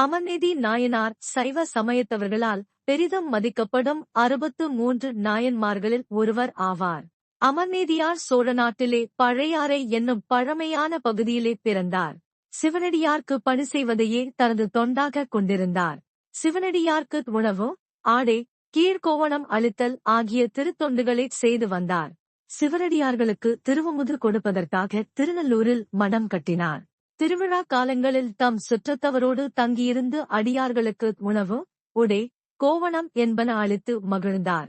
அமர்நீதி நாயனார் சைவ சமயத்தவர்களால் பெரிதும் மதிக்கப்படும் 63 நாயன்மார்களில் ஒருவர் ஆவார். அமர்நீதியார் சோழ நாட்டிலே பழையாறை என்னும் பழமையான பகுதியிலே பிறந்தார். சிவனடியார்க்கு பணி செய்வதையே தனது தொண்டாக கொண்டிருந்தார். சிவனடியார்க்கு உணவு, ஆடை, கீழ்கோவணம் அளித்தல் ஆகிய திருத்தொண்டுகளை செய்து வந்தார். சிவனடியார்களுக்கு திருவமுது கொடுப்பதற்காக திருநல்லூரில் மடம் கட்டினார். திருவிழா காலங்களில் தம் சுற்றத்தவரோடு தங்கியிருந்து அடியார்களுக்கு உணவு, உடை, கோவணம் என்பன அளித்து மகிழ்ந்தார்.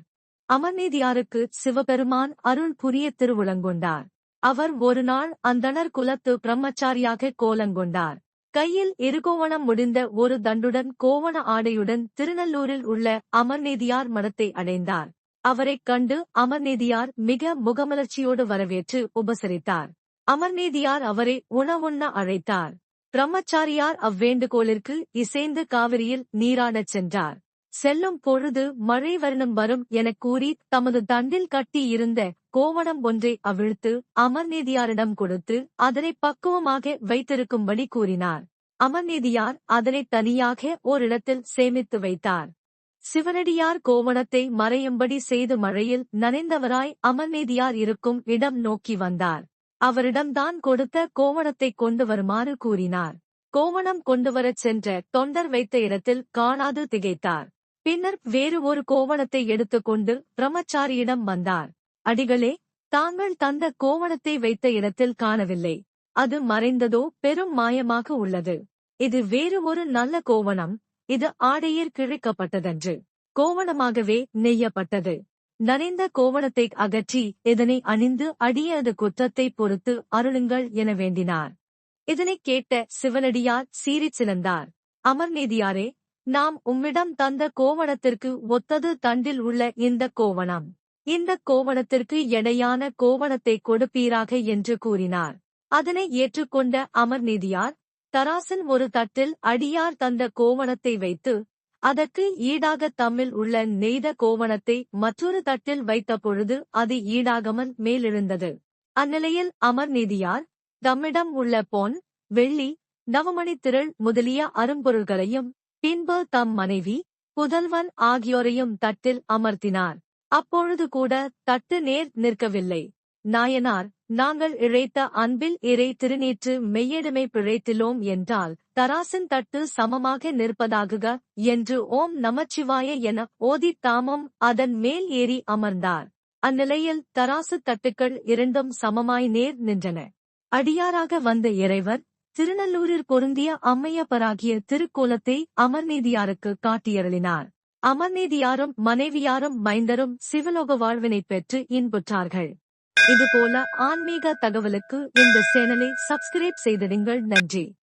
அமர்நீதியாருக்கு சிவபெருமான் அருள் புரிய திருவுளங்கொண்டார். அவர் ஒருநாள் அந்தணர் குலத்து பிரம்மச்சாரியாக கோலங்கொண்டார். கையில் இருகோவணம் முடிந்த ஒரு தண்டுடன் கோவண ஆடையுடன் திருநல்லூரில் உள்ள அமர்நீதியார் மடத்தை அடைந்தார். அவரைக் கண்டு அமர்நீதியார் மிக முகமலர்ச்சியோடு வரவேற்று உபசரித்தார். அமர்நீதியார் அவரை உணவுண்ண அழைத்தார். பிரம்மச்சாரியார் அவ்வேண்டுகோளிற்கு இசைந்து காவிரியில் நீராடச் சென்றார். செல்லும் பொழுது மழை வரும் எனக் கூறி தமது தண்டில் கட்டி இருந்த கோவணம் ஒன்றை அவிழ்த்து அமர்நீதியாரிடம் கொடுத்து அதனை பக்குவமாக வைத்திருக்கும்படி கூறினார். அமர்நீதியார் அதனை தனியாக ஓரிடத்தில் சேமித்து வைத்தார். சிவனடியார் கோவணத்தை மறையும்படி செய்து மழையில் நனைந்தவராய் அமர்நீதியார் இருக்கும் இடம் நோக்கி வந்தார். அவரிடம்தான் கொடுத்த கோவணத்தைக் கொண்டு வருமாறு கூறினார். கோவணம் கொண்டுவரச் சென்ற தொண்டர் வைத்த இடத்தில் காணாது திகைத்தார். பின்னர் வேறு ஒரு கோவணத்தை எடுத்துக்கொண்டு பிரம்மச்சாரியிடம் வந்தார். அடிகளே, தாங்கள் தந்த கோவணத்தை வைத்த இடத்தில் காணவில்லை. அது மறைந்ததோ பெரும் மாயமாக உள்ளது. இது வேறு ஒரு நல்ல கோவணம். இது ஆடையிற் கிழிக்கப்பட்டதன்று. கோவணமாகவே நெய்யப்பட்டது. நனைந்த கோவணத்தை அகற்றி இதனை அணிந்து அடியது குற்றத்தை பொறுத்து அருளுங்கள் என வேண்டினார். இதனைக் கேட்ட சிவனடியார் சீறிச் சினந்தார். அமர்நீதியாரே, நாம் உம்மிடம் தந்த கோவணத்திற்கு ஒத்தது தண்டில் உள்ள இந்த கோவணம். இந்த கோவணத்திற்கு எடையான கோவணத்தை கொடுப்பீராக என்று கூறினார். அதனை ஏற்றுக்கொண்ட அமர்நீதியார் தராசன் ஒரு தட்டில் அடியார் தந்த கோவணத்தை வைத்து அதற்கு ஈடாக தம்மில் உள்ள நெய்த கோவணத்தை மற்றொரு தட்டில் வைத்த பொழுது அது ஈடாகாமல் மேலெழுந்தது. அந்நிலையில் அமர்நீதியார் தம்மிடம் உள்ள பொன், வெள்ளி, நவமணித் திரள் முதலிய அரும்பொருள்களையும் பின்பு தம் மனைவி, புதல்வன் ஆகியோரையும் தட்டில் அமர்த்தினார். அப்பொழுது கூட தட்டு நேர் நிற்கவில்லை. நாயனார், நாங்கள் இழைத்த அன்பில் இறை திருநீற்று மெய்யிடமை பிழைத்திலோம் என்றால் தராசின் தட்டு சமமாக நிற்பதாகுக என்று ஓம் நமச்சிவாய என ஓதித் தாமும் அதன் மேல் ஏறி அமர்ந்தார். அந்நிலையில் தராசு தட்டுக்கள் இரண்டும் சமமாய் நேர் நின்றன. அடியாராக வந்த இறைவர் திருநல்லூரில் பொருந்திய அம்மையப்பராகிய திருக்கோலத்தை அமர்நீதியாருக்கு காட்டியருளினார். அமர்நீதியாரும் மனைவியாரும் மைந்தரும் சிவலோக வாழ்வினைப் பெற்று இன்புற்றார்கள். இதுபோல ஆன்மீக தகவலுக்கு இந்த சேனலை சப்ஸ்கிரைப் செய்திடுங்கள். நன்றி.